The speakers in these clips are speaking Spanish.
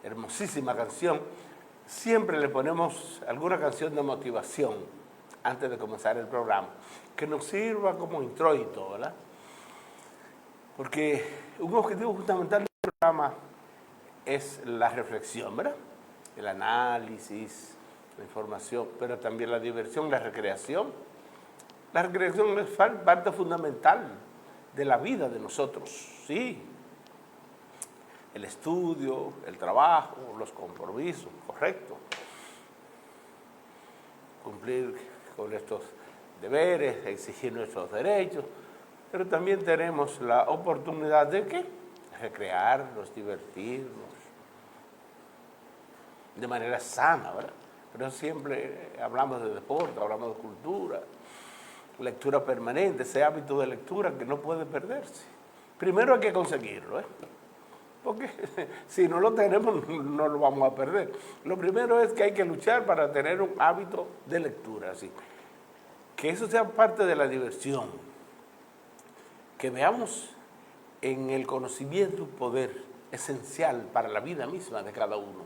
hermosísima canción, siempre le ponemos alguna canción de motivación antes de comenzar el programa, que nos sirva como introito, ¿verdad? Porque un objetivo fundamental del programa es la reflexión, ¿verdad? El análisis, la información, pero también la diversión, la recreación. La recreación es parte fundamental de la vida de nosotros, sí. El estudio, el trabajo, los compromisos, correcto. Cumplir con estos deberes, exigir nuestros derechos, pero también tenemos la oportunidad de ¿qué? Recrearnos, divertirnos, de manera sana, ¿verdad? Pero siempre hablamos de deporte, hablamos de cultura, lectura permanente, ese hábito de lectura que no puede perderse. Primero hay que conseguirlo, ¿eh? Porque si no lo tenemos no lo vamos a perder. Lo primero es que hay que luchar para tener un hábito de lectura, así. Que eso sea parte de la diversión. Que veamos en el conocimiento un poder esencial para la vida misma de cada uno.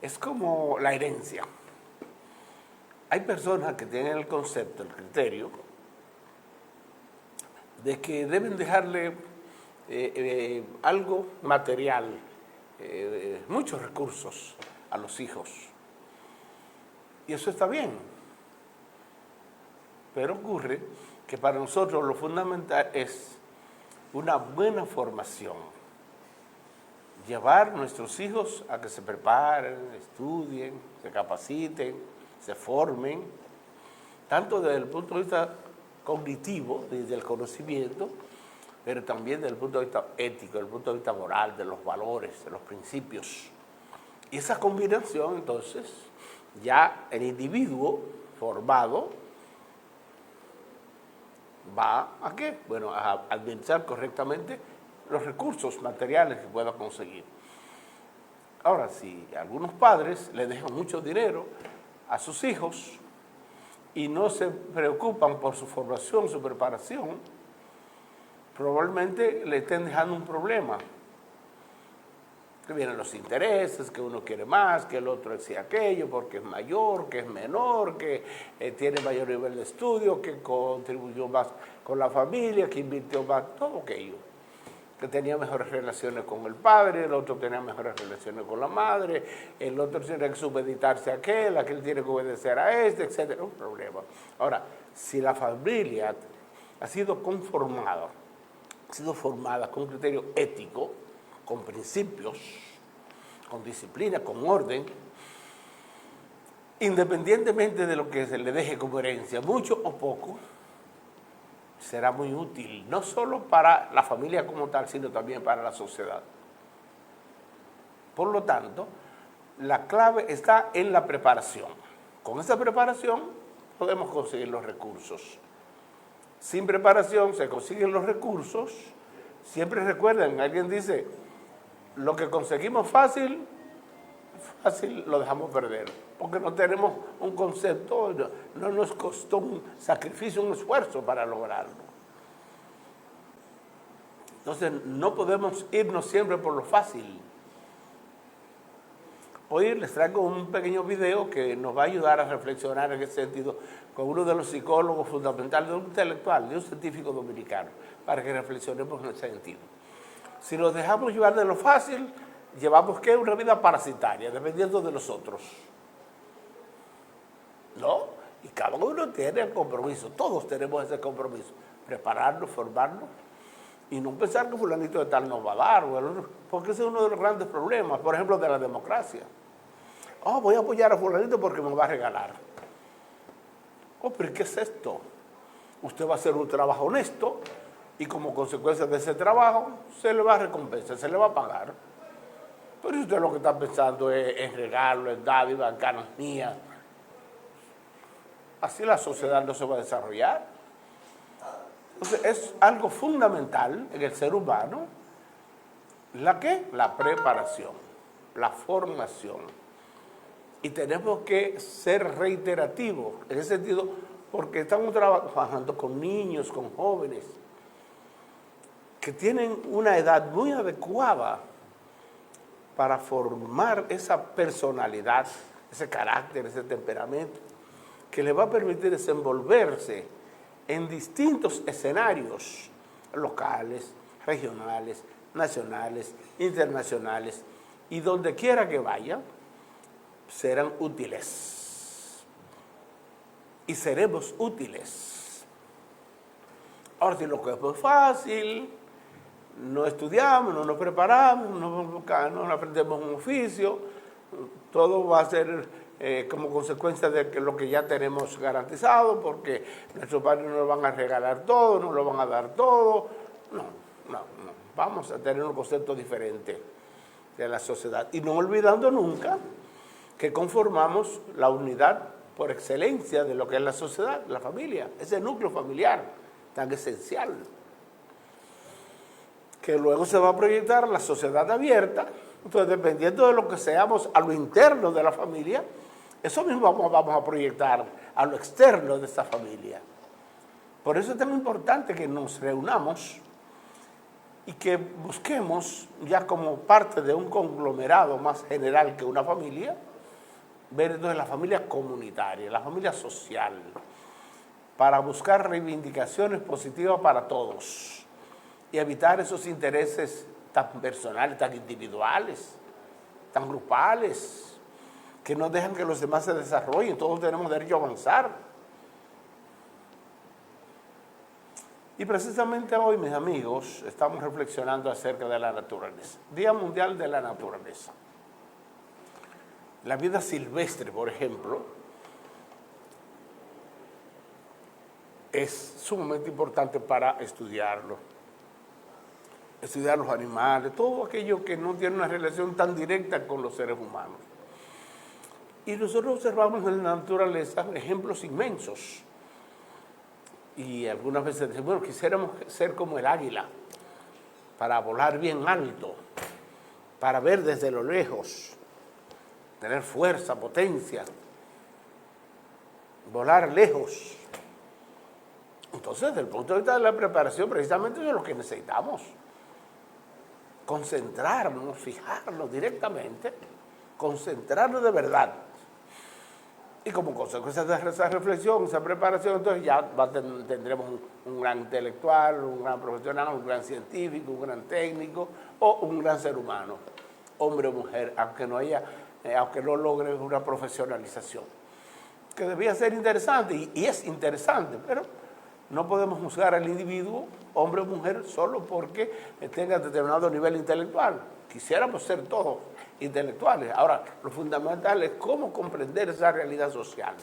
Es como la herencia. Hay personas que tienen el concepto, el criterio, de que deben dejarle algo material, muchos recursos a los hijos. Y eso está bien. Pero ocurre que para nosotros lo fundamental es una buena formación. Llevar a nuestros hijos a que se preparen, estudien, se capaciten, se formen, tanto desde el punto de vista cognitivo, desde el conocimiento, pero también desde el punto de vista ético, desde el punto de vista moral, de los valores, de los principios. Y esa combinación, entonces, ya el individuo formado va a ¿qué? Bueno, a administrar correctamente los recursos materiales que pueda conseguir. Ahora, si algunos padres le dejan mucho dinero a sus hijos y no se preocupan por su formación, su preparación, probablemente le estén dejando un problema. Que vienen los intereses, que uno quiere más, que el otro exige aquello, porque es mayor, que es menor, que tiene mayor nivel de estudio, que contribuyó más con la familia, que invirtió más, todo aquello. Que tenía mejores relaciones con el padre, el otro tenía mejores relaciones con la madre, el otro tiene que supeditarse a aquel tiene que obedecer a este, etc. Un problema. Ahora, si la familia ha sido conformada, ha sido formada con criterio ético, con principios, con disciplina, con orden, independientemente de lo que se le deje como herencia, mucho o poco, será muy útil, no solo para la familia como tal, sino también para la sociedad. Por lo tanto, la clave está en la preparación. Con esa preparación podemos conseguir los recursos. Sin preparación se consiguen los recursos. Siempre recuerden, alguien dice, lo que conseguimos fácil lo dejamos perder, porque no tenemos un concepto, no nos costó un sacrificio, un esfuerzo para lograrlo. Entonces, no podemos irnos siempre por lo fácil. Hoy les traigo un pequeño video que nos va a ayudar a reflexionar en ese sentido con uno de los psicólogos fundamentales, de un intelectual, de un científico dominicano, para que reflexionemos en ese sentido. Si nos dejamos llevar de lo fácil, llevamos ¿qué? Una vida parasitaria, dependiendo de los otros. ¿No? Y cada uno tiene el compromiso, todos tenemos ese compromiso, prepararnos, formarnos, y no pensar que fulanito de tal nos va a dar, porque ese es uno de los grandes problemas, por ejemplo, de la democracia. Oh, voy a apoyar a fulanito porque me va a regalar. Oh, pero ¿qué es esto? Usted va a hacer un trabajo honesto y como consecuencia de ese trabajo se le va a recompensar, se le va a pagar. Pero si usted lo que está pensando es en regalo, en dádiva, en canonía, así la sociedad no se va a desarrollar. Entonces es algo fundamental en el ser humano, ¿la qué? La preparación, la formación. Y tenemos que ser reiterativos en ese sentido, porque estamos trabajando con niños, con jóvenes. que tienen una edad muy adecuada para formar esa personalidad, ese carácter, ese temperamento, que le va a permitir desenvolverse en distintos escenarios locales, regionales, nacionales, internacionales, y donde quiera que vayan, serán útiles. Y seremos útiles. Ahora, si lo que es muy fácil, no estudiamos, no nos preparamos, no aprendemos un oficio, todo va a ser como consecuencia de que lo que ya tenemos garantizado, porque nuestros padres no nos van a regalar todo, no lo van a dar todo. No. Vamos a tener un concepto diferente de la sociedad. Y no olvidando nunca que conformamos la unidad por excelencia de lo que es la sociedad, la familia, ese núcleo familiar tan esencial, que luego se va a proyectar la sociedad abierta. Entonces, dependiendo de lo que seamos a lo interno de la familia, eso mismo vamos a proyectar a lo externo de esta familia. Por eso es tan importante que nos reunamos y que busquemos, ya como parte de un conglomerado más general que una familia, ver entonces la familia comunitaria, la familia social, para buscar reivindicaciones positivas para todos y evitar esos intereses tan personales, tan individuales, tan grupales, que no dejan que los demás se desarrollen. Todos tenemos derecho a avanzar. Y precisamente hoy, mis amigos, estamos reflexionando acerca de la naturaleza. Día Mundial de la Naturaleza. La vida silvestre, por ejemplo, es sumamente importante para estudiarlo. Estudiar los animales, todo aquello que no tiene una relación tan directa con los seres humanos. Y nosotros observamos en la naturaleza ejemplos inmensos. Y algunas veces decimos, bueno, quisiéramos ser como el águila, para volar bien alto, para ver desde lo lejos, tener fuerza, potencia, volar lejos. Entonces, desde el punto de vista de la preparación, precisamente eso es lo que necesitamos. Concentrarnos, fijarnos directamente, concentrarnos de verdad. Y como consecuencia de esa reflexión, esa preparación, entonces ya tendremos un gran intelectual, un gran profesional, un gran científico, un gran técnico o un gran ser humano, hombre o mujer, aunque no logre una profesionalización. Que debía ser interesante, y es interesante, pero no podemos juzgar al individuo, hombre o mujer, solo porque tenga determinado nivel intelectual. Quisiéramos ser todos intelectuales. Ahora, lo fundamental es cómo comprender esa realidad social,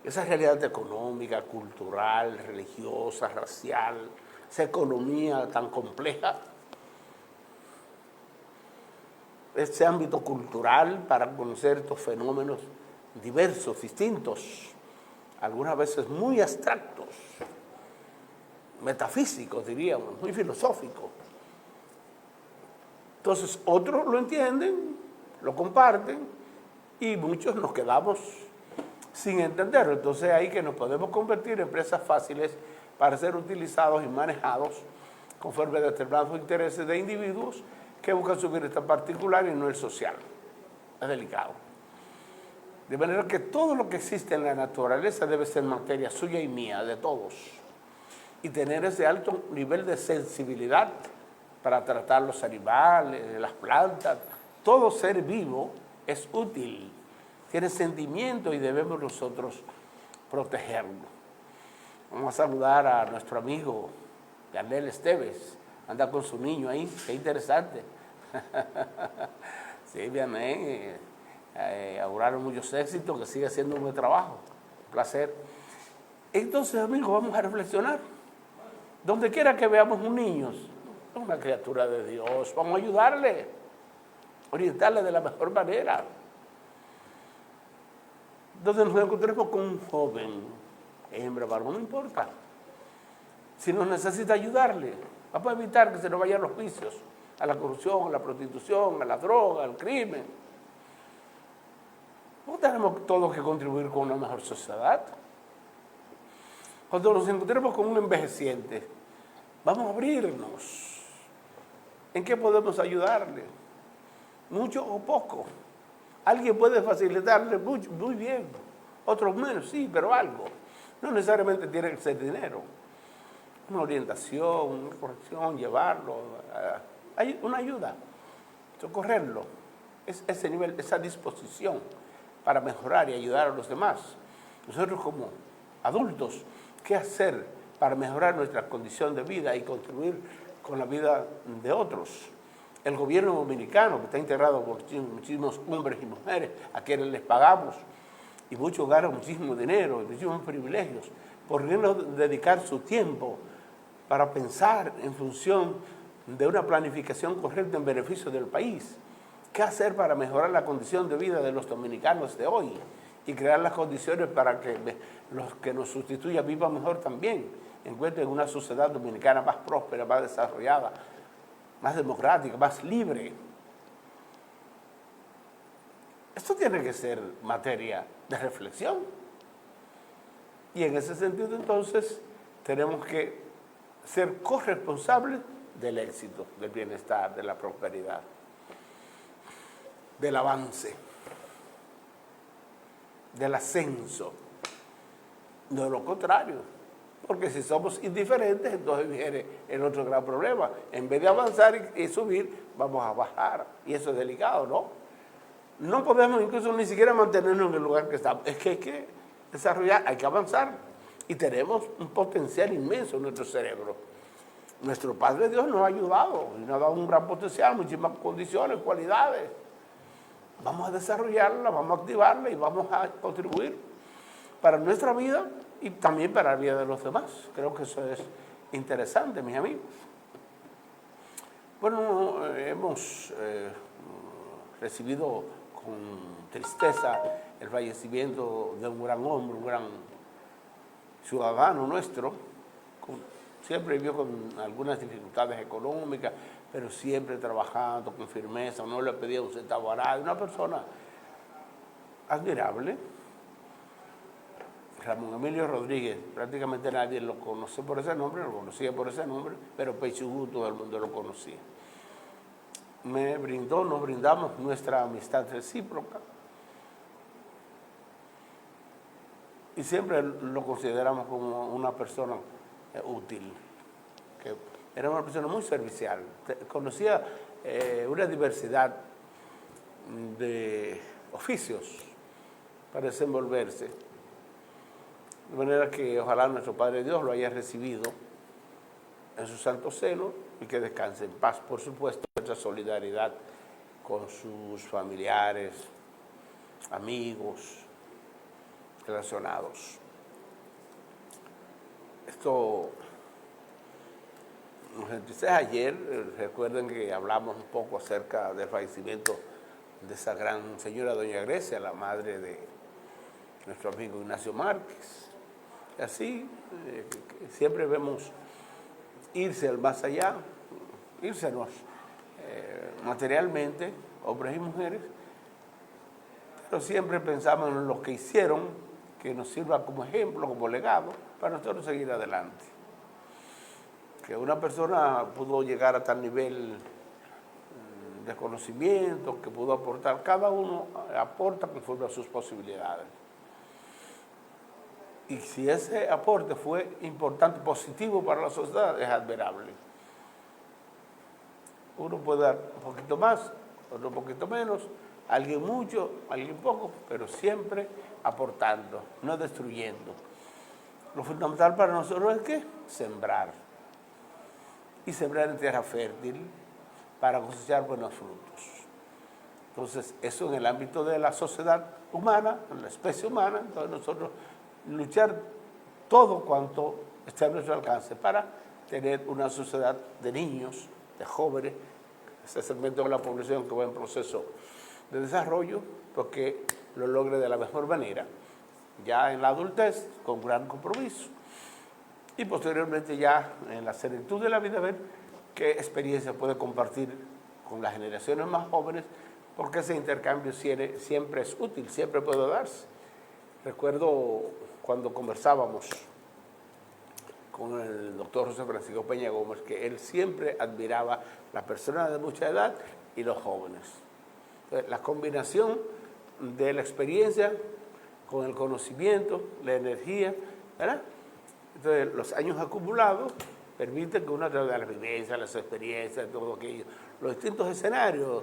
esa realidad económica, cultural, religiosa, racial, esa economía tan compleja, ese ámbito cultural para conocer estos fenómenos diversos, distintos, algunas veces muy abstractos, metafísicos diríamos, muy filosóficos. Entonces otros lo entienden, lo comparten y muchos nos quedamos sin entenderlo. Entonces ahí que nos podemos convertir en presas fáciles para ser utilizados y manejados conforme a determinados intereses de individuos que buscan su bienestar particular y no el social. Es delicado. De manera que todo lo que existe en la naturaleza debe ser materia suya y mía, de todos. Y tener ese alto nivel de sensibilidad para tratar los animales, las plantas. Todo ser vivo es útil, tiene sentimiento y debemos nosotros protegerlo. Vamos a saludar a nuestro amigo Yanel Esteves, anda con su niño ahí, qué interesante. Sí, bien, auguraron muchos éxitos, que sigue haciendo un buen trabajo, un placer. Entonces, amigos, vamos a reflexionar. Donde quiera que veamos un niño, una criatura de Dios, vamos a ayudarle, orientarle de la mejor manera. Donde nos encontremos con un joven, hembra, varón, no importa. Si nos necesita ayudarle, vamos a evitar que se nos vayan los vicios, a la corrupción, a la prostitución, a la droga, al crimen. No tenemos todos que contribuir con una mejor sociedad. Cuando nos encontremos con un envejeciente, Vamos a abrirnos. ¿En qué podemos ayudarle? ¿Mucho o poco? Alguien puede facilitarle mucho, muy bien, otros menos, sí, pero algo. No necesariamente tiene que ser dinero. Una orientación, una corrección, llevarlo, hay una ayuda, socorrerlo. Es ese nivel, esa disposición para mejorar y ayudar a los demás. Nosotros como adultos, ¿qué hacer para mejorar nuestra condición de vida y contribuir con la vida de otros? El gobierno dominicano, que está integrado por muchísimos hombres y mujeres, a quienes les pagamos, y muchos ganan muchísimo dinero, muchísimos privilegios, ¿por qué no dedicar su tiempo para pensar en función de una planificación correcta en beneficio del país? ¿Qué hacer para mejorar la condición de vida de los dominicanos de hoy? Y crear las condiciones para que los que nos sustituyan vivan mejor también, encuentren una sociedad dominicana más próspera, más desarrollada, más democrática, más libre. Esto tiene que ser materia de reflexión. Y en ese sentido, entonces, tenemos que ser corresponsables del éxito, del bienestar, de la prosperidad, del avance, del ascenso. No lo contrario. Porque si somos indiferentes, entonces viene el otro gran problema. En vez de avanzar y subir, vamos a bajar. Y eso es delicado, ¿no? No podemos incluso ni siquiera mantenernos en el lugar que estamos. Es que hay que desarrollar, hay que avanzar. Y tenemos un potencial inmenso en nuestro cerebro. Nuestro Padre Dios nos ha ayudado y nos ha dado un gran potencial, muchísimas condiciones, cualidades. Vamos a desarrollarla, vamos a activarla y vamos a contribuir para nuestra vida y también para la vida de los demás. Creo que eso es interesante, mis amigos. Bueno, hemos recibido con tristeza el fallecimiento de un gran hombre, un gran ciudadano nuestro. Siempre vivió con algunas dificultades económicas, pero siempre trabajando con firmeza, no le pedía un centavo a nadie. Una persona admirable. Ramón Emilio Rodríguez, prácticamente nadie lo conoce por ese nombre, lo conocía por ese nombre, pero Pechugú todo el mundo lo conocía. Nos brindamos nuestra amistad recíproca y siempre lo consideramos como una persona útil, que era una persona muy servicial, conocía una diversidad de oficios para desenvolverse. De manera que ojalá nuestro Padre Dios lo haya recibido en su santo seno y que descanse en paz. Por supuesto, nuestra solidaridad con sus familiares, amigos, relacionados. Esto nos entristece. Ayer, recuerden que hablamos un poco acerca del fallecimiento de esa gran señora doña Grecia, la madre de nuestro amigo Ignacio Márquez. Así, siempre vemos irse al más allá, írsenos materialmente, hombres y mujeres, pero siempre pensamos en lo que hicieron, que nos sirva como ejemplo, como legado, para nosotros seguir adelante. Que una persona pudo llegar a tal nivel de conocimiento, que pudo aportar, cada uno aporta conforme a sus posibilidades. Y si ese aporte fue importante, positivo para la sociedad, es admirable. Uno puede dar un poquito más, otro un poquito menos, alguien mucho, alguien poco, pero siempre aportando, no destruyendo. Lo fundamental para nosotros es ¿qué? Sembrar. Y sembrar en tierra fértil para cosechar buenos frutos. Entonces, eso en el ámbito de la sociedad humana, en la especie humana, entonces nosotros luchar todo cuanto esté a nuestro alcance para tener una sociedad de niños, de jóvenes, ese segmento de la población que va en proceso de desarrollo, porque lo logre de la mejor manera, ya en la adultez, con gran compromiso, y posteriormente ya en la senectud de la vida, ver qué experiencia puede compartir con las generaciones más jóvenes, porque ese intercambio siempre es útil, siempre puede darse. Recuerdo cuando conversábamos con el doctor José Francisco Peña Gómez, que él siempre admiraba las personas de mucha edad y los jóvenes. Entonces, la combinación de la experiencia con el conocimiento, la energía, ¿verdad? Entonces, los años acumulados permiten que uno a través de las vivencias, las experiencias, todo aquello, los distintos escenarios,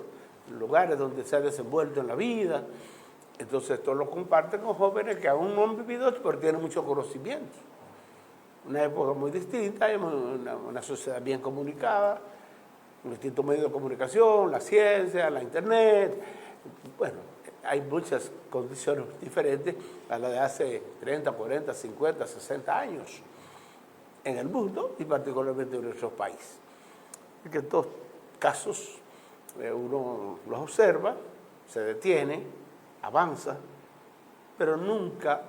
lugares donde se ha desenvuelto en la vida, entonces esto lo comparte con jóvenes que aún no han vivido, pero tienen mucho conocimiento. Una época muy distinta, una sociedad bien comunicada, distintos medios de comunicación, la ciencia, la internet. Bueno, hay muchas condiciones diferentes a las de hace 30, 40, 50, 60 años en el mundo y particularmente en nuestro país. Porque en estos casos uno los observa, se detiene, avanza, pero nunca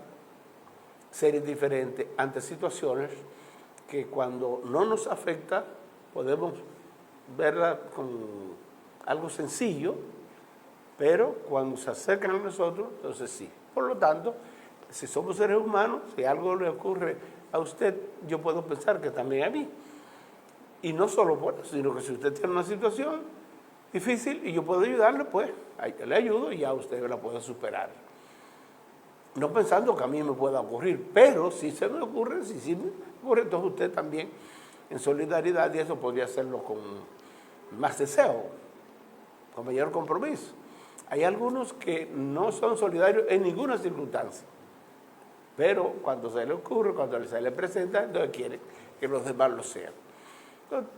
ser indiferente ante situaciones que cuando no nos afecta podemos verla con algo sencillo, pero cuando se acercan a nosotros, entonces sí. Por lo tanto, si somos seres humanos, si algo le ocurre a usted, yo puedo pensar que también a mí. Y no solo por eso, sino que si usted tiene una situación difícil y yo puedo ayudarle, pues le ayudo y ya usted la puede superar. No pensando que a mí me pueda ocurrir, pero si se me ocurre, si sí me ocurre, entonces usted también en solidaridad, y eso podría hacerlo con más deseo, con mayor compromiso. Hay algunos que no son solidarios en ninguna circunstancia, pero cuando se le ocurre, cuando se le presenta, entonces quiere que los demás lo sean. Entonces,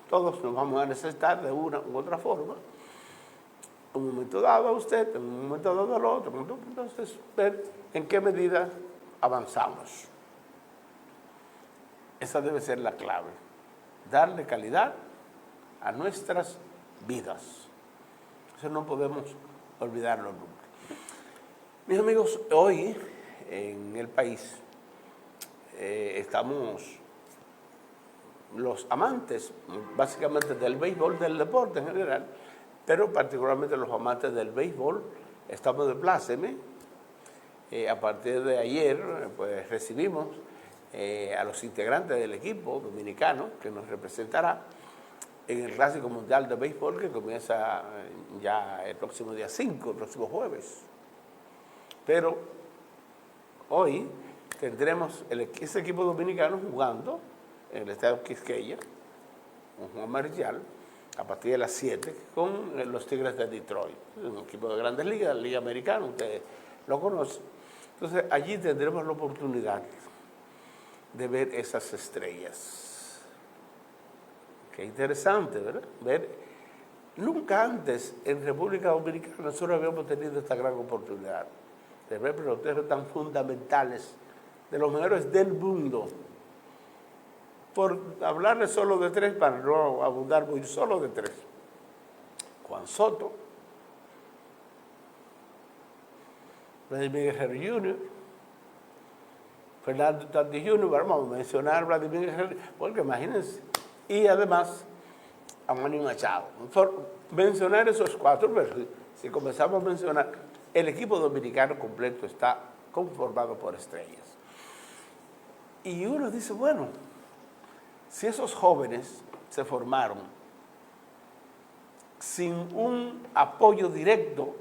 todos nos vamos a necesitar de una u otra forma, un momento dado a usted, en un momento dado al otro, entonces ver en qué medida avanzamos. Esa debe ser la clave, darle calidad a nuestras vidas. Eso no podemos olvidarlo nunca. Mis amigos, hoy en el país estamos los amantes, básicamente del béisbol, del deporte en general, pero particularmente los amantes del béisbol, estamos de pláceme. A partir de ayer, pues recibimos a los integrantes del equipo dominicano que nos representará en el Clásico Mundial de Béisbol que comienza ya el próximo día 5, el próximo jueves. Pero hoy tendremos ese equipo dominicano jugando en el Estadio Quisqueya, un Juan Marichal, a partir de las 7, con los Tigres de Detroit, un equipo de Grandes Ligas, la Liga Americana, ustedes lo conocen. Entonces, allí tendremos la oportunidad de ver esas estrellas. Qué interesante, ¿verdad? Nunca antes en República Dominicana nosotros habíamos tenido esta gran oportunidad de ver peloteros tan fundamentales, de los mejores del mundo. Por hablarles solo de tres, para no abundar muy, solo de tres. Juan Soto, Vladimir Guerrero Jr., Fernando Tatis Jr., vamos a mencionar a Vladimir Guerrero, porque imagínense, y además a Manny Machado. Mencionar esos cuatro, pero si comenzamos a mencionar, el equipo dominicano completo está conformado por estrellas. Y uno dice, bueno, si esos jóvenes se formaron sin un apoyo directo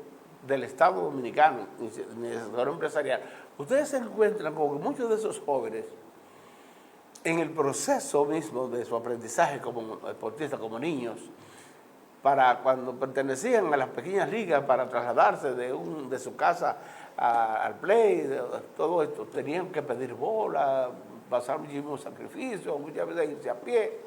del Estado Dominicano, ni del sector empresarial, ustedes se encuentran con que muchos de esos jóvenes, en el proceso mismo de su aprendizaje como deportistas, como niños, para cuando pertenecían a las pequeñas ligas, para trasladarse de su casa al play, todo esto, tenían que pedir bola, pasar muchísimos sacrificios, muchas veces irse a pie,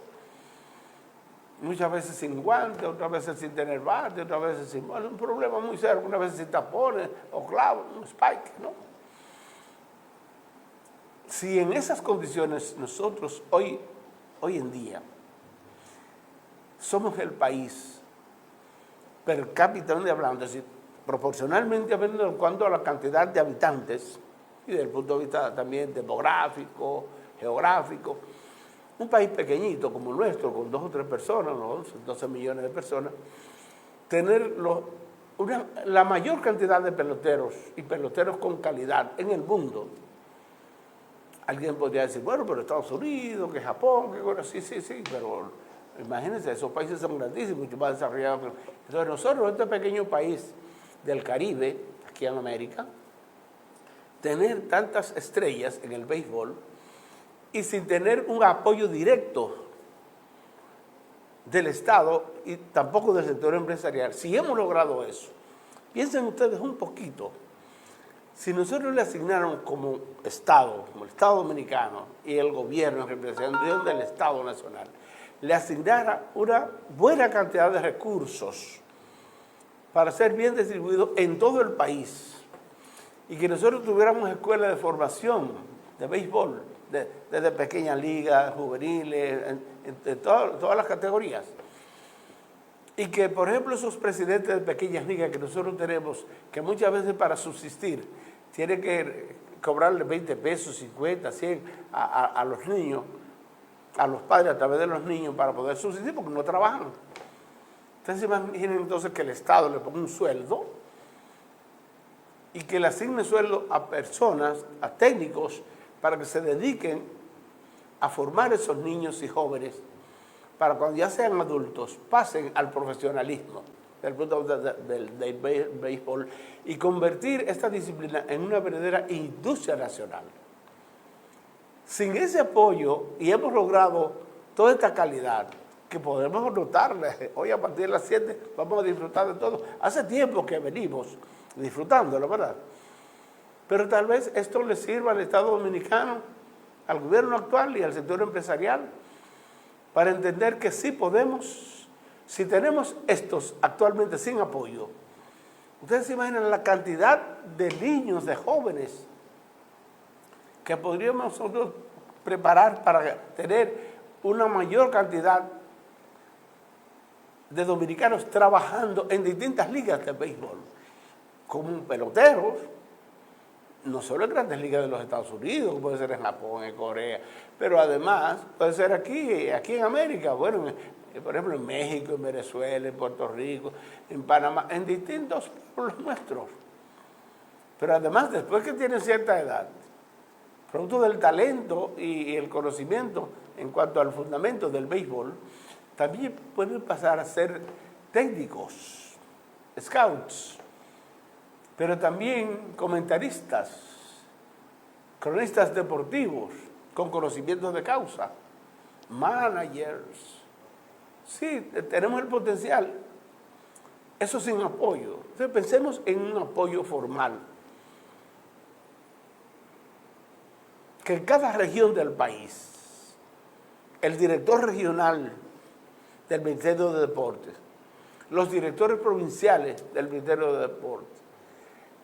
muchas veces sin guantes, otras veces sin tener bate, otras veces sin... Bueno, un problema muy serio, unas veces sin tapones o clavos, un spike, ¿no? Si en esas condiciones nosotros hoy en día somos el país per cápita hablando, es decir, proporcionalmente hablando en cuanto a la cantidad de habitantes y desde el punto de vista también demográfico, geográfico, un país pequeñito como el nuestro, con 2 o 3 personas, 12 millones de personas, tener la mayor cantidad de peloteros y peloteros con calidad en el mundo, Alguien podría decir, bueno, pero Estados Unidos, que Japón, que bueno, sí, pero imagínense, esos países son grandísimos, mucho más desarrollados. Entonces nosotros, este pequeño país del Caribe, aquí en América, tener tantas estrellas en el béisbol y sin tener un apoyo directo del Estado y tampoco del sector empresarial, si hemos logrado eso, piensen ustedes un poquito, si nosotros le asignáramos como Estado, como el Estado Dominicano y el gobierno en representación del Estado Nacional, le asignara una buena cantidad de recursos para ser bien distribuidos en todo el país y que nosotros tuviéramos escuelas de formación de béisbol, desde pequeñas ligas, juveniles, de todas las categorías. Y que, por ejemplo, esos presidentes de pequeñas ligas que nosotros tenemos, que muchas veces para subsistir tienen que cobrarle 20 pesos, 50, 100 a los niños, a los padres a través de los niños para poder subsistir porque no trabajan. Ustedes se imaginen entonces que el Estado le ponga un sueldo y que le asigne sueldo a personas, a técnicos, para que se dediquen a formar esos niños y jóvenes para cuando ya sean adultos pasen al profesionalismo del punto de vista del béisbol y convertir esta disciplina en una verdadera industria nacional. Sin ese apoyo, y hemos logrado toda esta calidad que podemos notarle, hoy a partir de las 7 vamos a disfrutar de todo. Hace tiempo que venimos disfrutándolo, ¿verdad? Pero tal vez esto le sirva al Estado Dominicano, al gobierno actual y al sector empresarial para entender que sí podemos, si tenemos estos actualmente sin apoyo. Ustedes se imaginan la cantidad de niños, de jóvenes que podríamos nosotros preparar para tener una mayor cantidad de dominicanos trabajando en distintas ligas de béisbol, como peloteros, no solo en grandes ligas de los Estados Unidos, puede ser en Japón, en Corea, pero además puede ser aquí en América, bueno, por ejemplo en México, en Venezuela, en Puerto Rico, en Panamá, en distintos pueblos nuestros. Pero además, después que tienen cierta edad, producto del talento y el conocimiento en cuanto al fundamento del béisbol, también pueden pasar a ser técnicos, scouts, pero también comentaristas, cronistas deportivos con conocimientos de causa, managers. Sí, tenemos el potencial, eso sin apoyo. Entonces pensemos en un apoyo formal. Que en cada región del país, el director regional del Ministerio de Deportes, los directores provinciales del Ministerio de Deportes,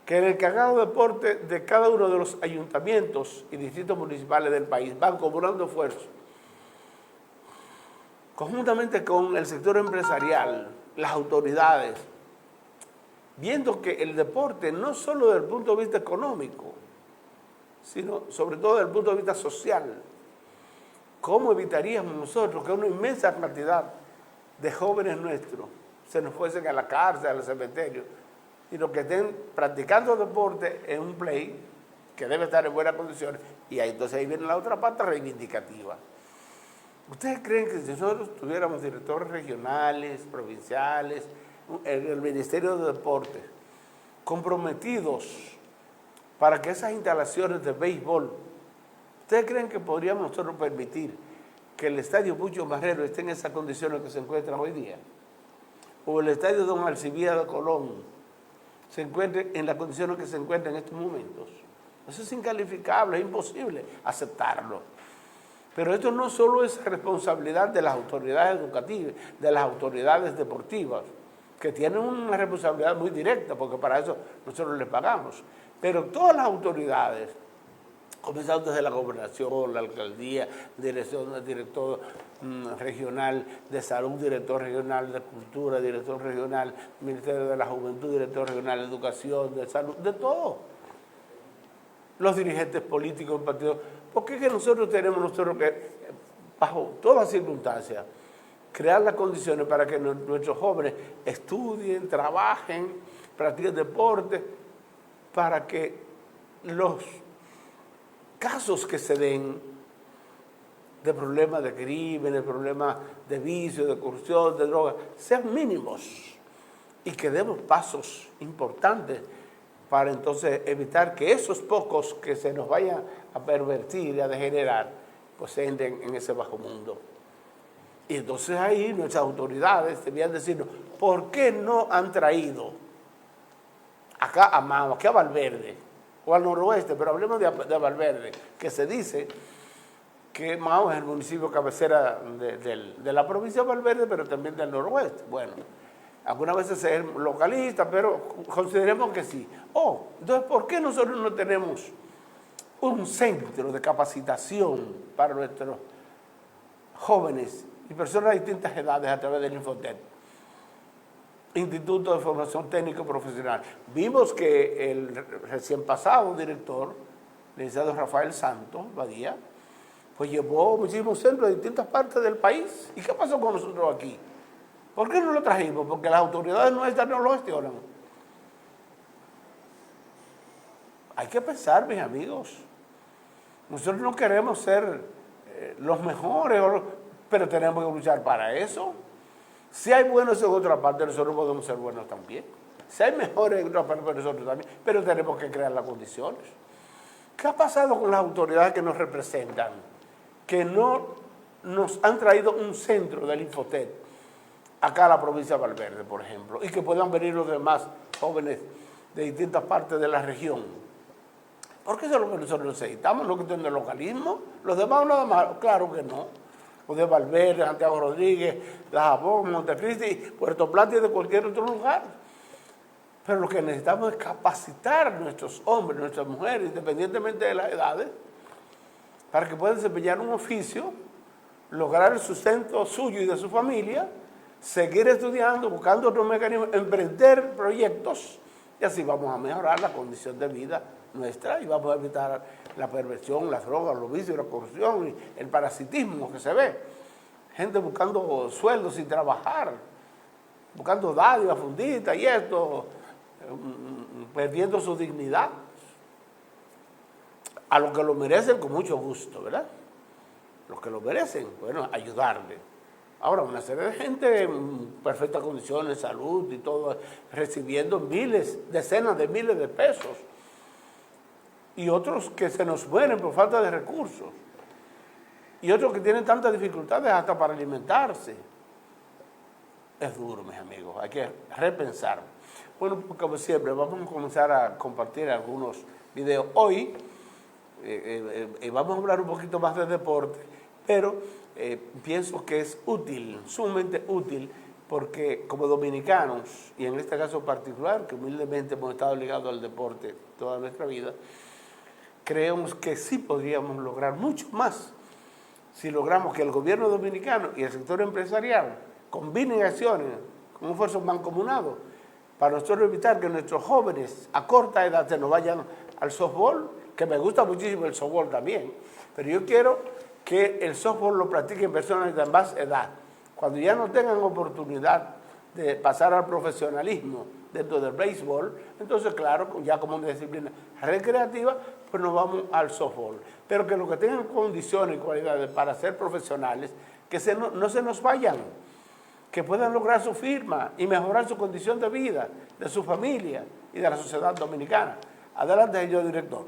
que en el encargado de deporte de cada uno de los ayuntamientos y distritos municipales del país van cobrando esfuerzos, conjuntamente con el sector empresarial, las autoridades, viendo que el deporte no solo desde el punto de vista económico, sino sobre todo desde el punto de vista social. ¿Cómo evitaríamos nosotros que una inmensa cantidad de jóvenes nuestros se nos fuesen a la cárcel, al cementerio, sino que estén practicando deporte en un play que debe estar en buenas condiciones? Y ahí, entonces ahí viene la otra parte reivindicativa. ¿Ustedes creen que si nosotros tuviéramos directores regionales, provinciales, el Ministerio de Deportes, comprometidos para que esas instalaciones de béisbol, ¿ustedes creen que podríamos nosotros permitir que el estadio Pucho Marrero esté en esas condiciones que se encuentran hoy día? O el estadio Don Alcibiades Colón se encuentre en las condiciones que se encuentran en estos momentos. Eso es incalificable, es imposible aceptarlo. Pero esto no solo es responsabilidad de las autoridades educativas, de las autoridades deportivas, que tienen una responsabilidad muy directa, porque para eso nosotros les pagamos. Pero todas las autoridades, comenzando desde la gobernación, la alcaldía, director regional de salud, director regional de cultura, director regional, Ministerio de la Juventud, director regional de educación, de salud, de todo. Los dirigentes políticos del partido. ¿Por qué que nosotros tenemos que, bajo todas circunstancias, crear las condiciones para que nuestros jóvenes estudien, trabajen, practiquen deporte, para que los casos que se den de problemas de crimen, de problemas de vicio, de corrupción, de droga, sean mínimos y que demos pasos importantes para entonces evitar que esos pocos que se nos vayan a pervertir y a degenerar, pues se entren en ese bajo mundo. Y entonces ahí nuestras autoridades debían decirnos, ¿por qué no han traído acá a Mao, aquí a Valverde, o al noroeste, pero hablemos de Valverde, que se dice que Mao es el municipio cabecera de la provincia de Valverde, pero también del noroeste? Bueno, algunas veces es localista, pero consideremos que sí. Entonces, ¿por qué nosotros no tenemos un centro de capacitación para nuestros jóvenes y personas de distintas edades a través del Infotet, Instituto de Formación Técnico Profesional? Vimos que el recién pasado director, el licenciado Rafael Santos Badía, pues llevó muchísimos centros de distintas partes del país. ¿Y qué pasó con nosotros aquí? ¿Por qué no lo trajimos? Porque las autoridades nuestras no lo gestionan. Hay que pensar, mis amigos. Nosotros no queremos ser los mejores, pero tenemos que luchar para eso. Si hay buenos en otra parte, nosotros podemos ser buenos también. Si hay mejores en otra parte, nosotros también, pero tenemos que crear las condiciones. ¿Qué ha pasado con las autoridades que nos representan? Que no nos han traído un centro del Infotet acá a la provincia de Valverde, por ejemplo, y que puedan venir los demás jóvenes de distintas partes de la región. Porque eso es lo que nosotros necesitamos, no que tienen el localismo. Los demás nada más, claro que no. Los de Valverde, Santiago Rodríguez, Dajabón, Montecristi, Puerto Plata y de cualquier otro lugar. Pero lo que necesitamos es capacitar a nuestros hombres, nuestras mujeres, independientemente de las edades, para que puedan desempeñar un oficio, lograr el sustento suyo y de su familia, seguir estudiando, buscando otros mecanismos, emprender proyectos, y así vamos a mejorar la condición de vida nuestra y vamos a evitar la perversión, las drogas, los vicios, la corrupción y el parasitismo que se ve. Gente buscando sueldos sin trabajar, buscando dádivas, funditas y esto, perdiendo su dignidad. A los que lo merecen, con mucho gusto, ¿verdad? Los que lo merecen, bueno, ayudarle. Ahora, una serie de gente en perfectas condiciones, salud y todo, recibiendo miles, decenas de miles de pesos. Y otros que se nos mueren por falta de recursos. Y otros que tienen tantas dificultades hasta para alimentarse. Es duro, mis amigos, hay que repensar. Bueno, como siempre, vamos a comenzar a compartir algunos videos. Hoy vamos a hablar un poquito más de deporte, pero pienso que es útil, sumamente útil, porque como dominicanos, y en este caso particular, que humildemente hemos estado ligados al deporte toda nuestra vida, creemos que sí podríamos lograr mucho más si logramos que el gobierno dominicano y el sector empresarial combinen acciones con un esfuerzo mancomunado para nosotros evitar que nuestros jóvenes a corta edad se nos vayan al softball, que me gusta muchísimo el softball también, pero yo quiero que el softball lo practiquen personas de más edad. Cuando ya no tengan oportunidad de pasar al profesionalismo dentro del béisbol, entonces claro, ya como una disciplina recreativa, pues nos vamos al softball. Pero que los que tengan condiciones y cualidades para ser profesionales, que no se nos vayan, que puedan lograr su firma y mejorar su condición de vida, de su familia y de la sociedad dominicana. Adelante, señor director.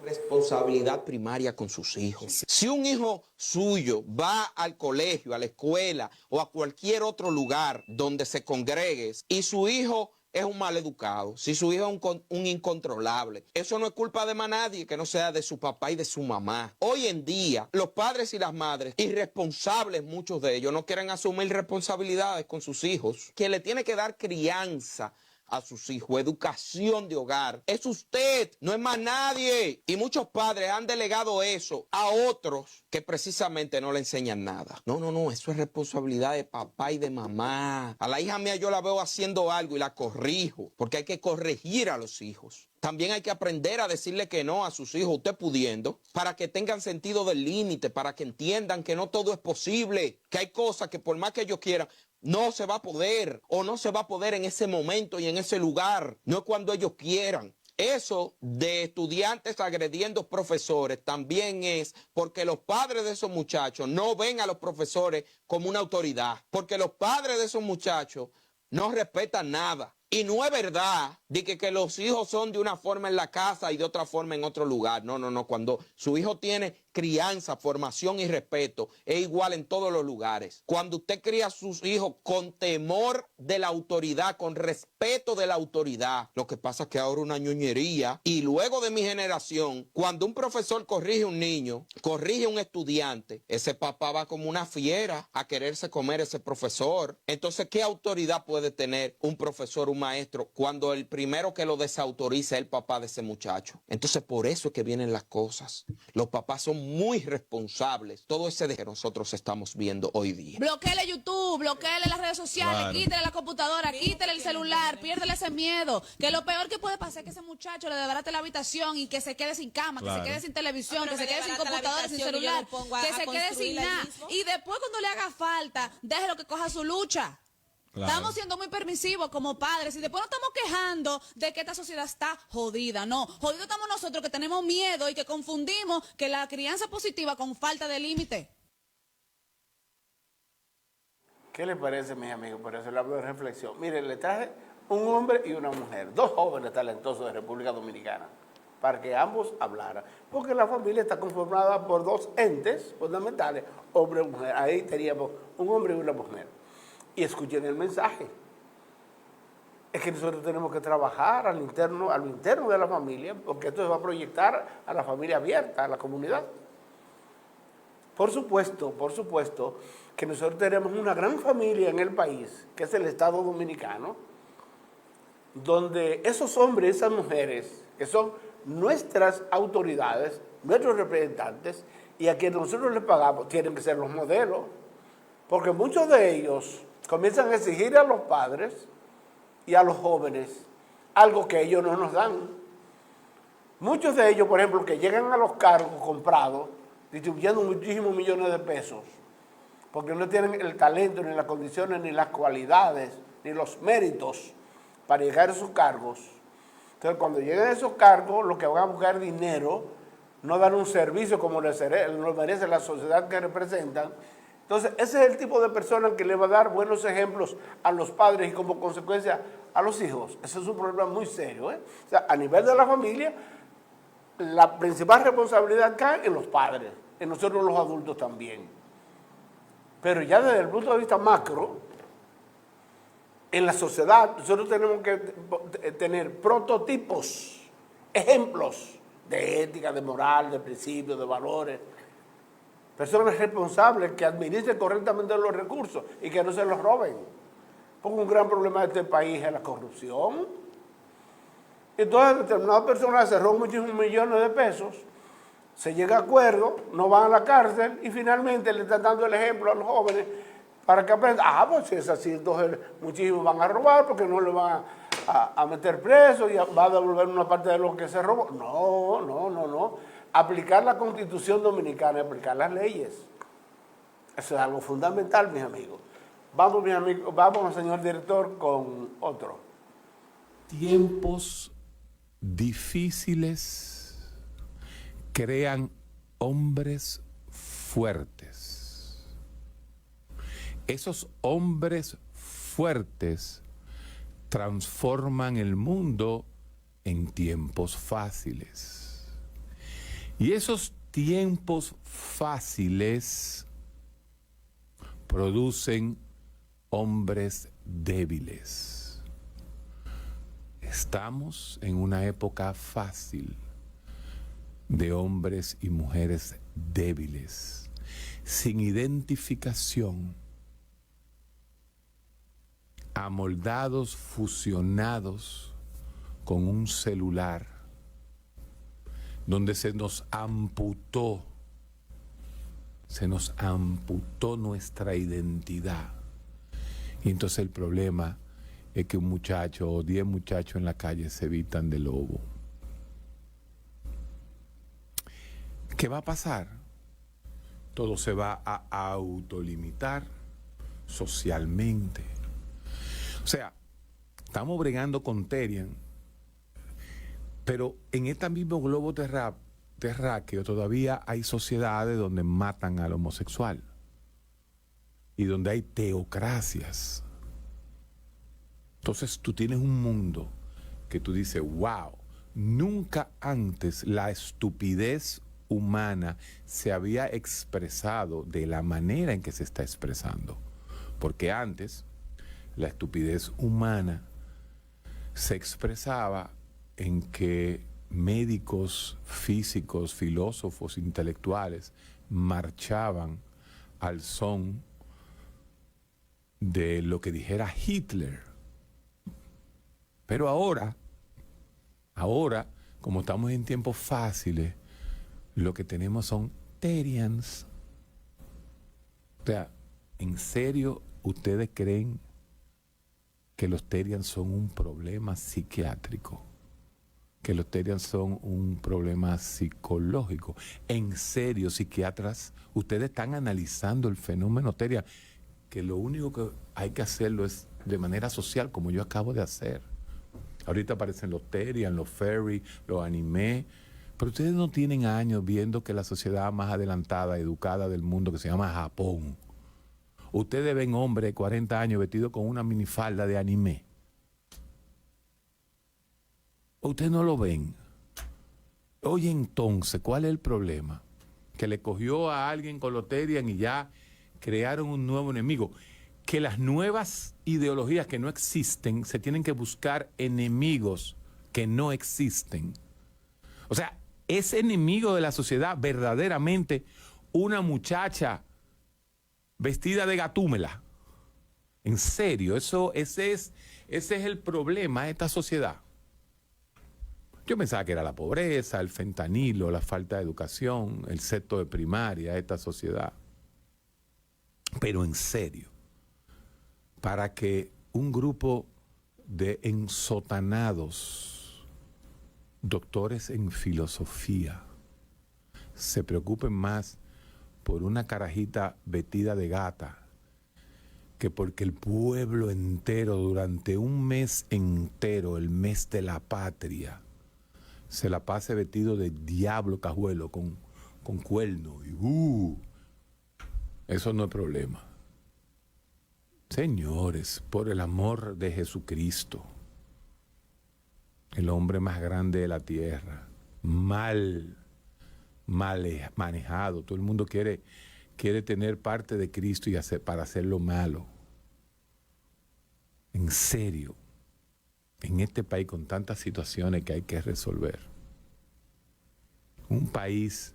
Responsabilidad primaria con sus hijos. Si un hijo suyo va al colegio, a la escuela o a cualquier otro lugar donde se congregue y su hijo es un maleducado, si su hijo es un incontrolable, eso no es culpa de más nadie que no sea de su papá y de su mamá. Hoy en día, los padres y las madres, irresponsables muchos de ellos, no quieren asumir responsabilidades con sus hijos, que le tiene que dar crianza a sus hijos, educación de hogar. Es usted, no es más nadie. Y muchos padres han delegado eso a otros que precisamente no le enseñan nada. No, eso es responsabilidad de papá y de mamá. A la hija mía yo la veo haciendo algo y la corrijo, porque hay que corregir a los hijos. También hay que aprender a decirle que no a sus hijos, usted pudiendo, para que tengan sentido del límite, para que entiendan que no todo es posible, que hay cosas que por más que ellos quieran, no se va a poder o no se va a poder en ese momento y en ese lugar. No es cuando ellos quieran. eso de estudiantes agrediendo profesores también es porque los padres de esos muchachos no ven a los profesores como una autoridad, porque los padres de esos muchachos no respetan nada. Y no es verdad de que los hijos son de una forma en la casa y de otra forma en otro lugar. No, no, no. Cuando su hijo tiene crianza, formación y respeto, es igual en todos los lugares. Cuando usted cría a sus hijos con temor de la autoridad, con respeto de la autoridad. Lo que pasa es que ahora una ñoñería. Y luego de mi generación, cuando un profesor corrige a un niño, corrige a un estudiante, ese papá va como una fiera a quererse comer ese profesor. Entonces, ¿qué autoridad puede tener un profesor, un maestro, cuando el primero que lo desautoriza es el papá de ese muchacho? Entonces, por eso es que vienen las cosas. Los papás son muy responsables. Todo ese de que nosotros estamos viendo hoy día. Bloquéele YouTube, bloquéele las redes sociales, claro. Quítele la computadora, quítele el celular, piérdele ese miedo. Que lo peor que puede pasar es que ese muchacho le desbarate la habitación y que se quede sin cama, claro. Que se quede sin televisión, que se quede sin computadora, sin celular, que se quede sin nada. Y después cuando le haga falta, déjelo que coja su lucha. Claro. Estamos siendo muy permisivos como padres y después nos estamos quejando de que esta sociedad está jodida. No, jodidos estamos nosotros que tenemos miedo y que confundimos que la crianza positiva con falta de límite. ¿Qué le parece, mis amigos? Por eso le hablo de reflexión. Miren, le traje un hombre y una mujer, dos jóvenes talentosos de República Dominicana, para que ambos hablaran. Porque la familia está conformada por dos entes fundamentales, hombre y mujer. Ahí teníamos un hombre y una mujer. Y escuchen el mensaje. Es que nosotros tenemos que trabajar a lo interno de la familia, porque esto se va a proyectar a la familia abierta, a la comunidad. Por supuesto que nosotros tenemos una gran familia en el país, que es el Estado Dominicano, donde esos hombres y esas mujeres, que son nuestras autoridades, nuestros representantes, y a quienes nosotros les pagamos, tienen que ser los modelos, porque muchos de ellos comienzan a exigir a los padres y a los jóvenes algo que ellos no nos dan. Muchos de ellos, por ejemplo, que llegan a los cargos comprados, distribuyendo muchísimos millones de pesos, porque no tienen el talento, ni las condiciones, ni las cualidades, ni los méritos para llegar a esos cargos. Entonces, cuando llegan a esos cargos, los que van a buscar dinero, no dan un servicio como les merece la sociedad que representan. Entonces, ese es el tipo de persona que le va a dar buenos ejemplos a los padres y como consecuencia a los hijos. Ese es un problema muy serio, ¿eh? O sea, a nivel de la familia, la principal responsabilidad cae en los padres, en nosotros los adultos también. Pero ya desde el punto de vista macro, en la sociedad nosotros tenemos que tener prototipos, ejemplos de ética, de moral, de principios, de valores. Personas responsables que administren correctamente los recursos y que no se los roben. Porque un gran problema de este país es la corrupción. Entonces, determinadas personas se roban muchísimos millones de pesos, se llega a acuerdo, no van a la cárcel y finalmente le están dando el ejemplo a los jóvenes para que aprendan. Pues si es así, entonces muchísimos van a robar porque no le van a meter preso y va a devolver una parte de lo que se robó. No. Aplicar la Constitución Dominicana, aplicar las leyes. Eso es algo fundamental, mis amigos. Vamos, señor director, con otro. Tiempos difíciles crean hombres fuertes. Esos hombres fuertes transforman el mundo en tiempos fáciles. Y esos tiempos fáciles producen hombres débiles. Estamos en una época fácil de hombres y mujeres débiles, sin identificación, amoldados, fusionados con un celular, donde se nos amputó nuestra identidad. Y entonces el problema es que un muchacho o 10 muchachos en la calle se evitan de lobo. ¿Qué va a pasar? Todo se va a autolimitar socialmente. O sea, estamos bregando con Terian Pero en este mismo globo terráqueo todavía hay sociedades donde matan al homosexual y donde hay teocracias. Entonces tú tienes un mundo que tú dices, wow, nunca antes la estupidez humana se había expresado de la manera en que se está expresando. Porque antes la estupidez humana se expresaba en que médicos, físicos, filósofos, intelectuales marchaban al son de lo que dijera Hitler. Pero ahora, como estamos en tiempos fáciles, lo que tenemos son Terians. O sea, ¿en serio ustedes creen que los Terians son un problema psiquiátrico? Que los Terians son un problema psicológico. ¿En serio, psiquiatras, ustedes están analizando el fenómeno Terian? Que lo único que hay que hacerlo es de manera social, como yo acabo de hacer. Ahorita aparecen los Terian, los fairy, los anime. Pero ustedes no tienen años viendo que la sociedad más adelantada, educada del mundo, que se llama Japón, ustedes ven hombres de 40 años vestidos con una minifalda de anime. Ustedes no lo ven. Oye, entonces, ¿cuál es el problema? Que le cogió a alguien con los Terian y ya crearon un nuevo enemigo. Que las nuevas ideologías que no existen se tienen que buscar enemigos que no existen. O sea, es enemigo de la sociedad verdaderamente una muchacha vestida de gatúmela. En serio, ese es el problema de esta sociedad. Yo pensaba que era la pobreza, el fentanilo, la falta de educación, el sexto de primaria de esta sociedad. Pero en serio, para que un grupo de ensotanados, doctores en filosofía, se preocupen más por una carajita vestida de gata que porque el pueblo entero durante un mes entero, el mes de la patria, se la pase vestido de diablo cajuelo con cuerno. Eso no es problema. Señores, por el amor de Jesucristo, el hombre más grande de la tierra, mal manejado, todo el mundo quiere tener parte de Cristo y para hacerlo malo. En serio, en este país con tantas situaciones que hay que resolver, un país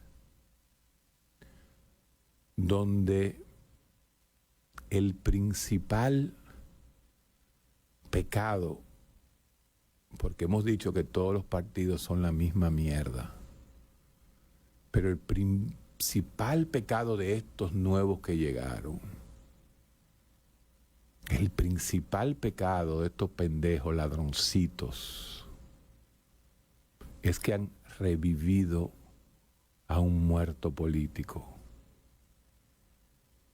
donde el principal pecado, porque hemos dicho que todos los partidos son la misma mierda, pero el principal pecado de estos nuevos que llegaron, el principal pecado de estos pendejos ladroncitos, es que han revivido a un muerto político.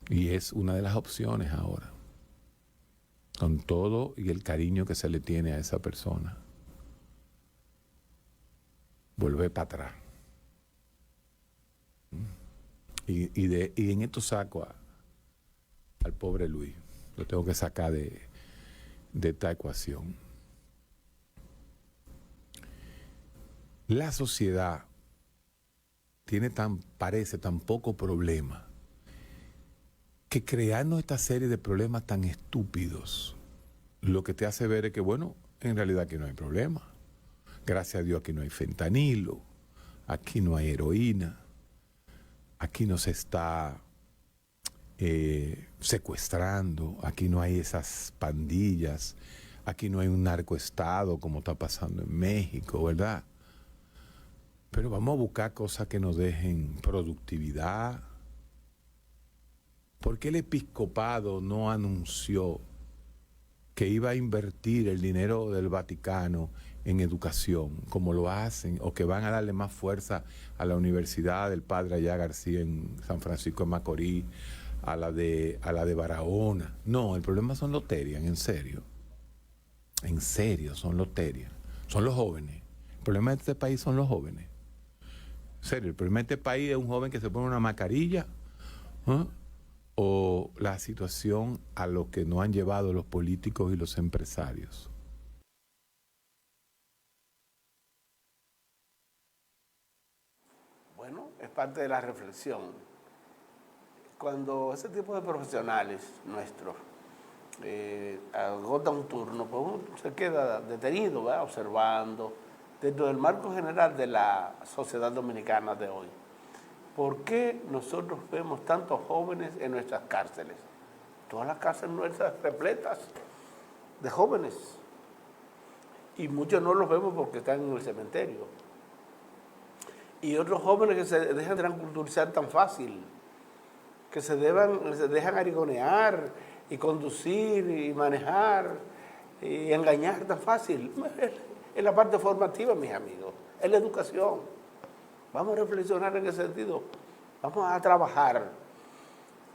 Y es una de las opciones ahora, con todo y el cariño que se le tiene a esa persona. Volver para atrás. Y en esto saco al pobre Luis. Lo tengo que sacar de esta ecuación. La sociedad parece tan poco problema, que crearnos esta serie de problemas tan estúpidos, lo que te hace ver es que, bueno, en realidad aquí no hay problema. Gracias a Dios aquí no hay fentanilo, aquí no hay heroína, aquí no se está secuestrando, aquí no hay esas pandillas, aquí no hay un narcoestado como está pasando en México, ¿verdad? Pero vamos a buscar cosas que nos dejen productividad. ¿Por qué el episcopado no anunció que iba a invertir el dinero del Vaticano en educación, como lo hacen, o que van a darle más fuerza a la Universidad del Padre Allá García en San Francisco de Macorís, a la de Barahona? No, el problema son los Terian, en serio. En serio, son los Terian. Son los jóvenes El problema de este país son los jóvenes. En serio, el problema de este país es un joven que se pone una mascarilla, ¿eh? O la situación a lo que nos han llevado los políticos y los empresarios. Bueno, es parte de la reflexión. Cuando ese tipo de profesionales nuestros agota un turno, pues uno se queda detenido, ¿verdad? Observando, dentro del marco general de la sociedad dominicana de hoy. ¿Por qué nosotros vemos tantos jóvenes en nuestras cárceles? Todas las cárceles nuestras repletas de jóvenes. Y muchos no los vemos porque están en el cementerio. Y otros jóvenes que se dejan transculturizar tan fácil, que se dejan arigonear y conducir y manejar y engañar tan fácil. Es la parte formativa, mis amigos, es la educación. Vamos a reflexionar en ese sentido. Vamos a trabajar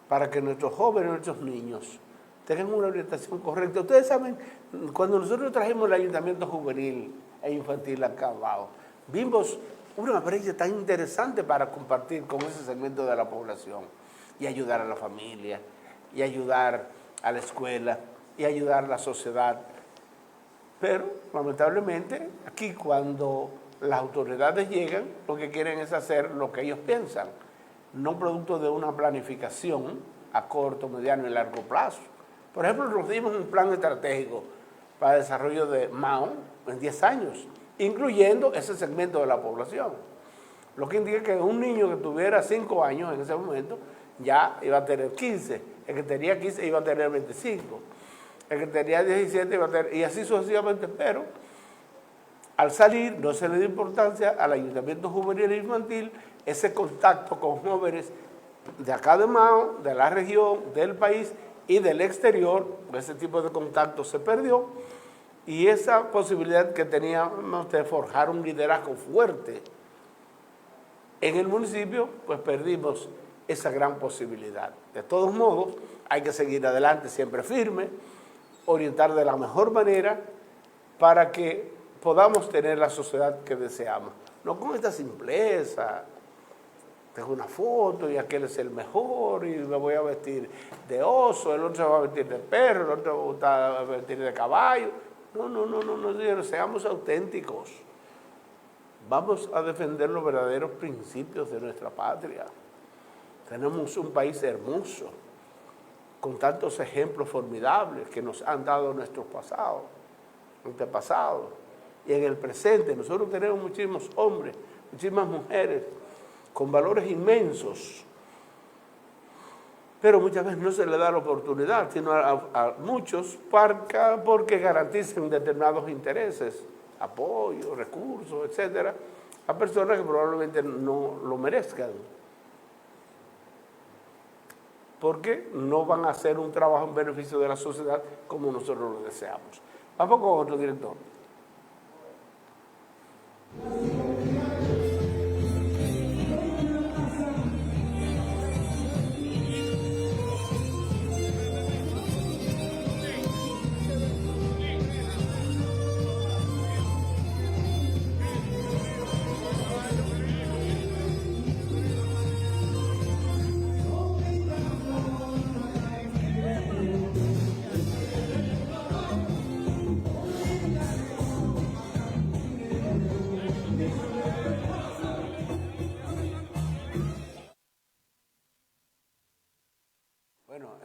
para que nuestros jóvenes, nuestros niños, tengan una orientación correcta. Ustedes saben, cuando nosotros trajimos el ayuntamiento juvenil e infantil acá abajo, vimos una brecha tan interesante para compartir con ese segmento de la población y ayudar a la familia, y ayudar a la escuela, y ayudar a la sociedad. Pero, lamentablemente, aquí cuando las autoridades llegan, lo que quieren es hacer lo que ellos piensan, no producto de una planificación a corto, mediano y largo plazo. Por ejemplo, nos dimos un plan estratégico para el desarrollo de Mao en 10 años, incluyendo ese segmento de la población. Lo que indica que un niño que tuviera 5 años en ese momento ya iba a tener 15, el que tenía 15 iba a tener 25, el que tenía 17 iba a tener, y así sucesivamente, pero al salir no se le dio importancia al ayuntamiento juvenil e infantil ese contacto con jóvenes de acá de Mao, de la región, del país y del exterior. Ese tipo de contacto se perdió y esa posibilidad que teníamos de forjar un liderazgo fuerte en el municipio, pues perdimos esa gran posibilidad. De todos modos, hay que seguir adelante siempre firme, orientar de la mejor manera para que podamos tener la sociedad que deseamos. No con esta simpleza, tengo una foto y aquel es el mejor y me voy a vestir de oso, el otro se va a vestir de perro, el otro se va a vestir de caballo. No, señores, seamos auténticos. Vamos a defender los verdaderos principios de nuestra patria. Tenemos un país hermoso, con tantos ejemplos formidables que nos han dado nuestros antepasados. Y en el presente nosotros tenemos muchísimos hombres, muchísimas mujeres, con valores inmensos. Pero muchas veces no se le da la oportunidad, sino a muchos porque garanticen determinados intereses, apoyo, recursos, etcétera, a personas que probablemente no lo merezcan. Porque no van a hacer un trabajo en beneficio de la sociedad como nosotros lo deseamos. Vamos con otro director.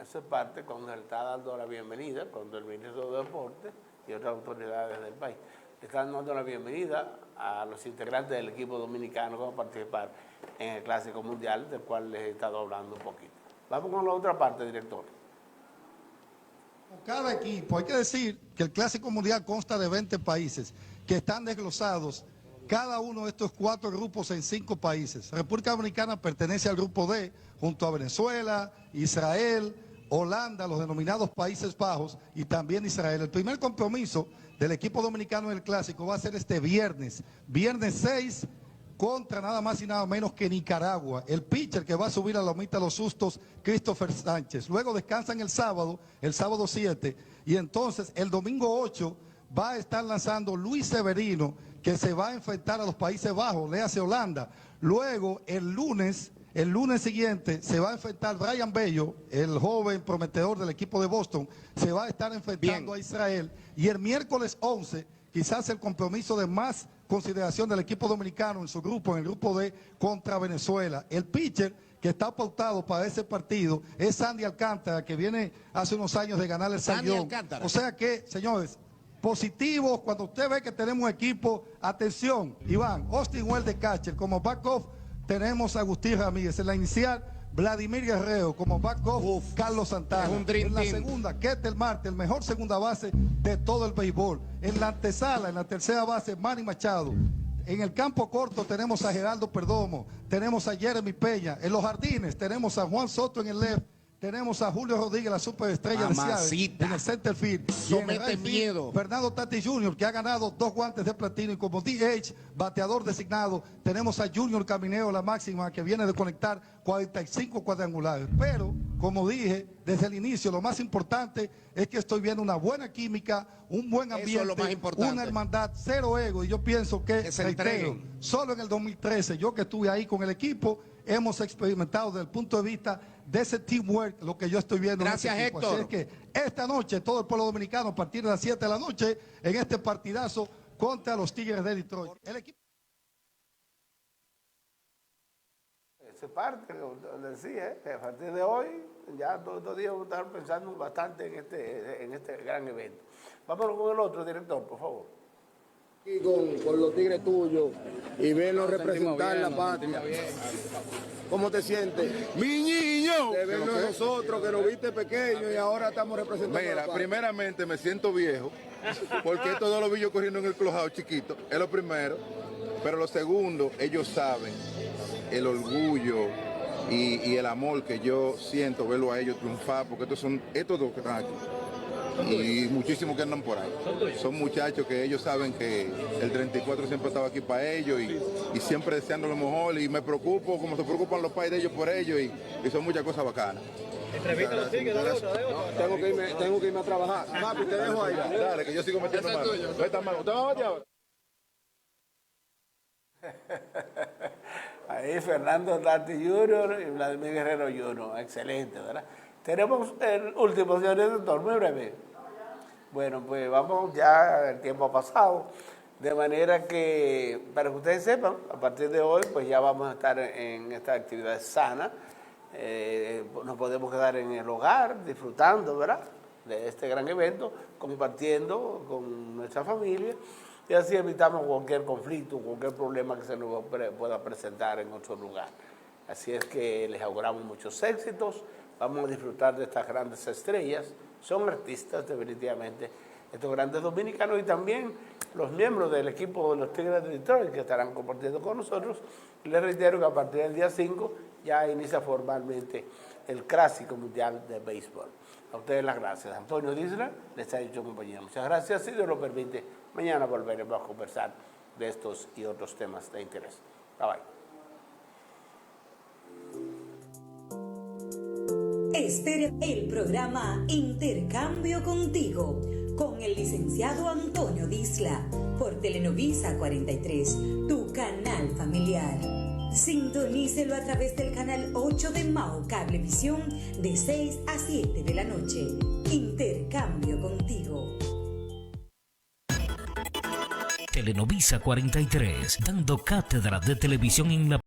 Esa es parte cuando se le está dando la bienvenida, cuando el ministro de Deportes y otras autoridades del país le están dando la bienvenida a los integrantes del equipo dominicano que van a participar en el Clásico Mundial, del cual les he estado hablando un poquito. Vamos con la otra parte, director. Cada equipo, hay que decir que el Clásico Mundial consta de 20 países que están desglosados, cada uno de estos 4 grupos en 5 países. República Dominicana pertenece al grupo D, junto a Venezuela, Israel, Holanda, los denominados Países Bajos y también Israel. El primer compromiso del equipo dominicano en el Clásico va a ser este viernes 6, contra nada más y nada menos que Nicaragua. El pitcher que va a subir a la lomita de los sustos, Christopher Sánchez. Luego descansan el sábado 7, y entonces el domingo 8 va a estar lanzando Luis Severino, que se va a enfrentar a los Países Bajos, léase Holanda. Luego, el lunes siguiente, se va a enfrentar Brian Bello, el joven prometedor del equipo de Boston, se va a estar enfrentando a Israel. Y el miércoles 11, quizás el compromiso de más consideración del equipo dominicano en su grupo, en el grupo D, contra Venezuela. El pitcher que está pautado para ese partido es Sandy Alcántara, que viene hace unos años de ganar el Cy Young. O sea que, señores, positivos, cuando usted ve que tenemos un equipo, atención, Iván, Austin Wells de catcher, como backoff tenemos a Agustín Ramírez, en la inicial Vladimir Guerrero, como backoff Carlos Santana, en la segunda Ketel Marte, el mejor segunda base de todo el béisbol, en la antesala, en la tercera base Manny Machado. En el campo corto tenemos a Geraldo Perdomo, tenemos a Jeremy Peña, en los jardines tenemos a Juan Soto en el left, tenemos a Julio Rodríguez, la superestrella de Seattle, en el center field. Somete miedo. Fernando Tatis Jr., que ha ganado 2 guantes de platino, y como DH, bateador designado, tenemos a Junior Camineo, la máxima, que viene de conectar 45 cuadrangulares. Pero, como dije desde el inicio, lo más importante es que estoy viendo una buena química, un buen ambiente, es lo más importante, una hermandad, cero ego, y yo pienso que solo en el 2013, yo que estuve ahí con el equipo, hemos experimentado desde el punto de vista de ese teamwork, lo que yo estoy viendo. Gracias, Héctor. Así es que esta noche, todo el pueblo dominicano, a partir de las 7 de la noche, en este partidazo contra los Tigres de Detroit. El equipo... Esa parte, como decía, a partir de hoy, ya todos los días vamos a estar pensando bastante en este gran evento. Vámonos con el otro director, por favor. Y con los Tigres tuyos y verlos representar la patria. ¿Cómo te sientes? ¡Mi niño! De vernos nosotros, que nos viste pequeños y ahora estamos representando. Mira, primeramente me siento viejo, porque todos los vi yo corriendo en el clubhouse chiquito, es lo primero. Pero lo segundo, ellos saben el orgullo y el amor que yo siento verlo a ellos triunfar, porque estos dos que están aquí. Y muchísimos que andan por ahí. Son muchachos que ellos saben que el 34 siempre estaba aquí para ellos y siempre deseando lo mejor, y me preocupo como se preocupan los padres de ellos por ellos, y son muchas cosas bacanas. Tengo que irme a trabajar. Papi, te dejo ahí. Dale, que yo sigo metiendo mano. No está mal. ¿Usted va a batear ahora? Ahí Fernando Tatis Jr. y Vladimir Guerrero Jr. Excelente, ¿verdad? Tenemos el último, señor director, muy breve. Bueno, pues vamos, ya el tiempo ha pasado, de manera que, para que ustedes sepan, a partir de hoy, pues ya vamos a estar en esta actividad sana. Nos podemos quedar en el hogar, disfrutando, ¿verdad?, de este gran evento, compartiendo con nuestra familia, y así evitamos cualquier conflicto, cualquier problema que se nos pueda presentar en otro lugar. Así es que les auguramos muchos éxitos. Vamos a disfrutar de estas grandes estrellas. Son artistas, definitivamente, estos grandes dominicanos, y también los miembros del equipo de los Tigres de Detroit, que estarán compartiendo con nosotros. Les reitero que a partir del día 5 ya inicia formalmente el Clásico Mundial de Béisbol. A ustedes las gracias. Antonio Disla les ha dicho compañía. Muchas gracias. Si Dios lo permite, mañana volveremos a conversar de estos y otros temas de interés. Bye bye. Espera el programa Intercambio Contigo con el licenciado Antonio Disla por Telenovisa 43, tu canal familiar. Sintonícelo a través del canal 8 de Mao Cablevisión de 6 a 7 de la noche. Intercambio Contigo. Telenovisa 43, dando cátedra de televisión en la